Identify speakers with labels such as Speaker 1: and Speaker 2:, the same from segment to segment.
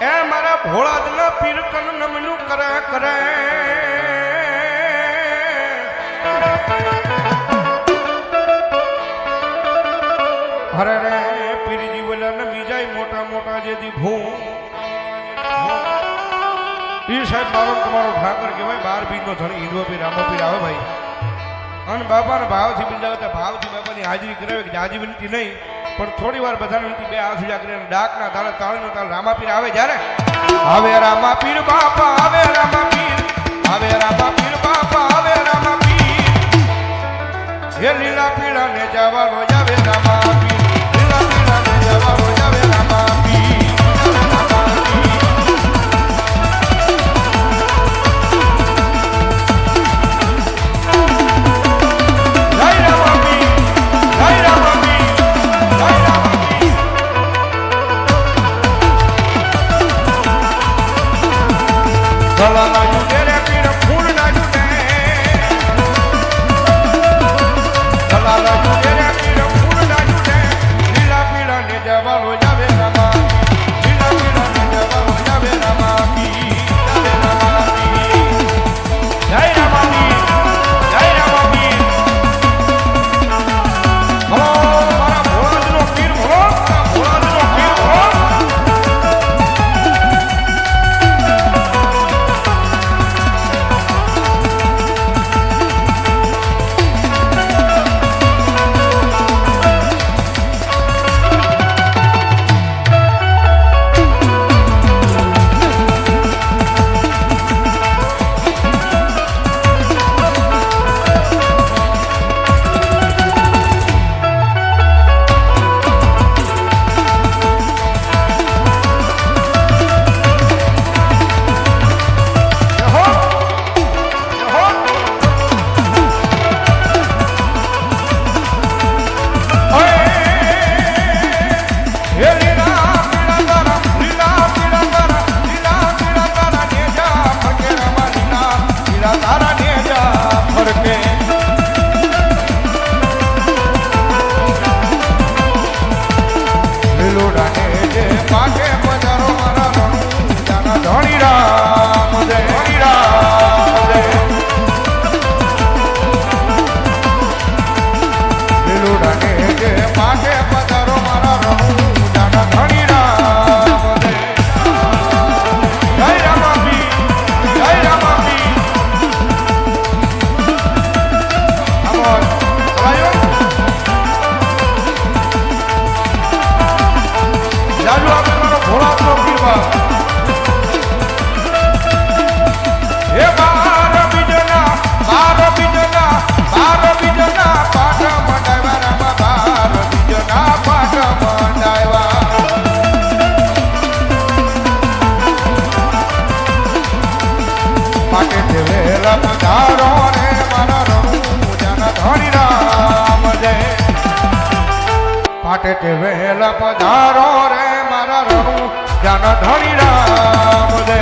Speaker 1: એ મારા ભોળાદના પીર કન નમનું કરે કરે હરે રે પીરજી બોલા નમી જાય મોટા મોટા જે દી ભૂ ઈ સાહેબ મારો તમારો ઠાકર કહેવાય 12 બીજનો ધણી હિન્દુ પીર રામો પીર આવે ભાઈ અને બાપાના ભાવથી બિંદાવતા ભાવથી બાપાની હાજરી કરાવે કે જાજી વિનંતી નહીં પણ થોડી વાર બધાને વિનંતી બે હાથ ઉજા કરીને ડાકના તાળે તાળીનો તાળ રામાપીર આવે જ્યારે આવે રામાપીર બાપા આવે રામાપીર આવે રામાપીર બાપા આવે રામાપીર હે લીલા પીળા ને જવાનો આવે રામાપીર લીલા પીળા ને જવાનો આવે રામાપીર પાટે તે વહેલા પધારો રે મારા રણુ જાન ધણી રામ દે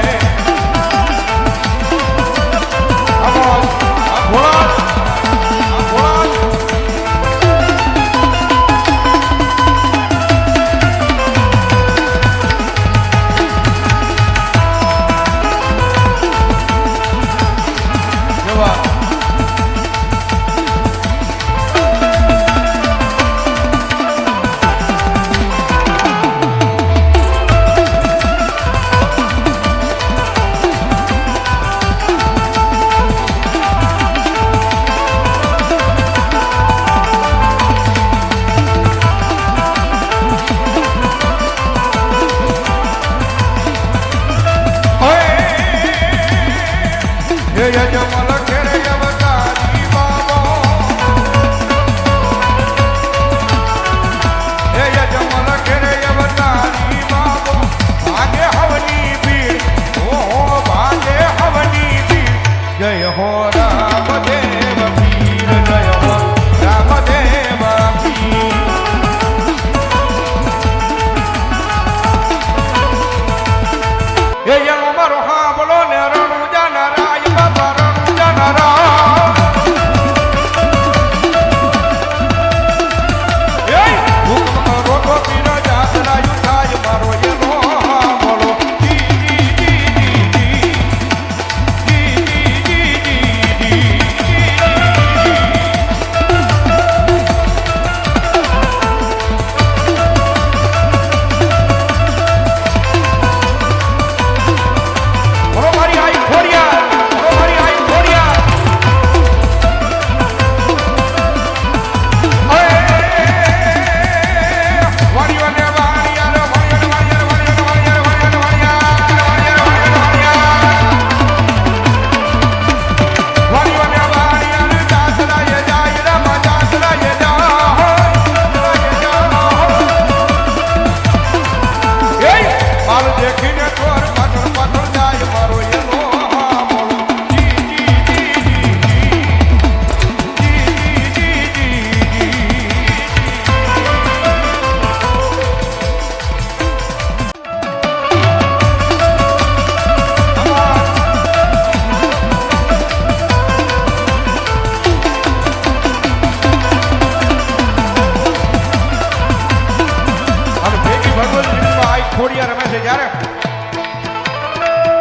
Speaker 1: છે જ્યારે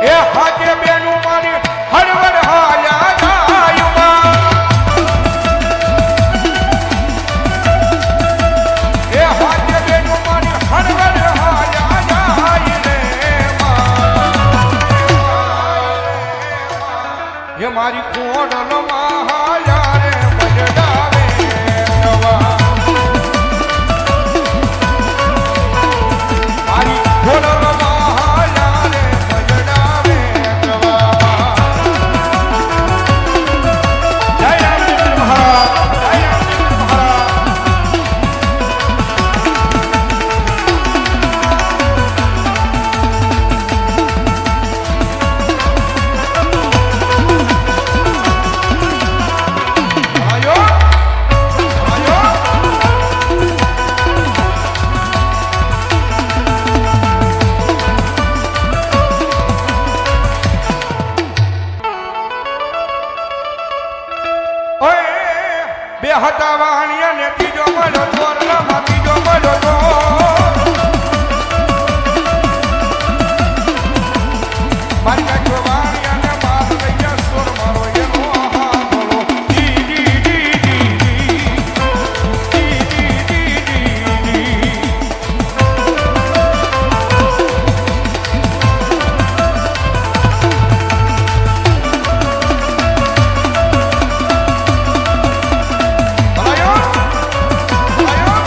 Speaker 1: એ હાજે બેનું મારી હળવળ હાલ્યા જાયુમાં એ હાજે બેનું મારી હળવળ હાલ્યા જાય રે એ મારી કોડલમાં હાલ્યા રે બજડાવે નવા મારી કોડલમાં હાલ્યા રે બજડાવે નવા જય રામચંદ્ર મહારાજ જય રામચંદ્ર મહારાજ આયો આયો ઓય બે હતા વાણિયા ને ત્રીજો મળ્યો ચોરલામાં ત્રીજો મળ્યો તો મારી કાઢ્યો વાણિયા ને માર લઈ ગયા સોર મારો એનો હાથોળો ડી ડી ડી ડી ડી ડી ડી આયો આયો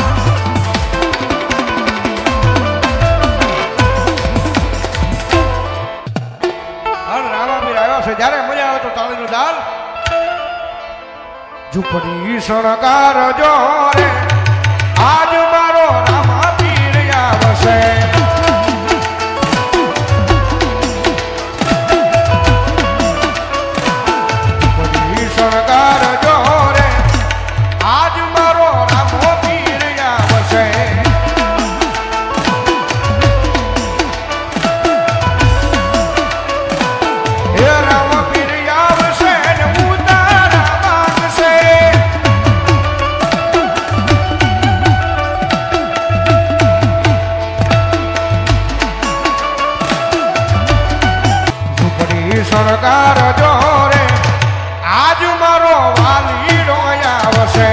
Speaker 1: હાલ રામાપીર આવ્યો છે જ્યારે મજા આવે તો તાળીનો ડાલ ઝૂંપડી શણગાર જો રે આજ મારો રામાપીર આવશે ઝૂંપડી શણગાર જો રે આજ મારો રામોપીર આવશે હે રામપીર આવશે ને ઉતારા માંગશે ઝૂંપડી શણગાર જો રે આજ મારો વાલીડો આવશે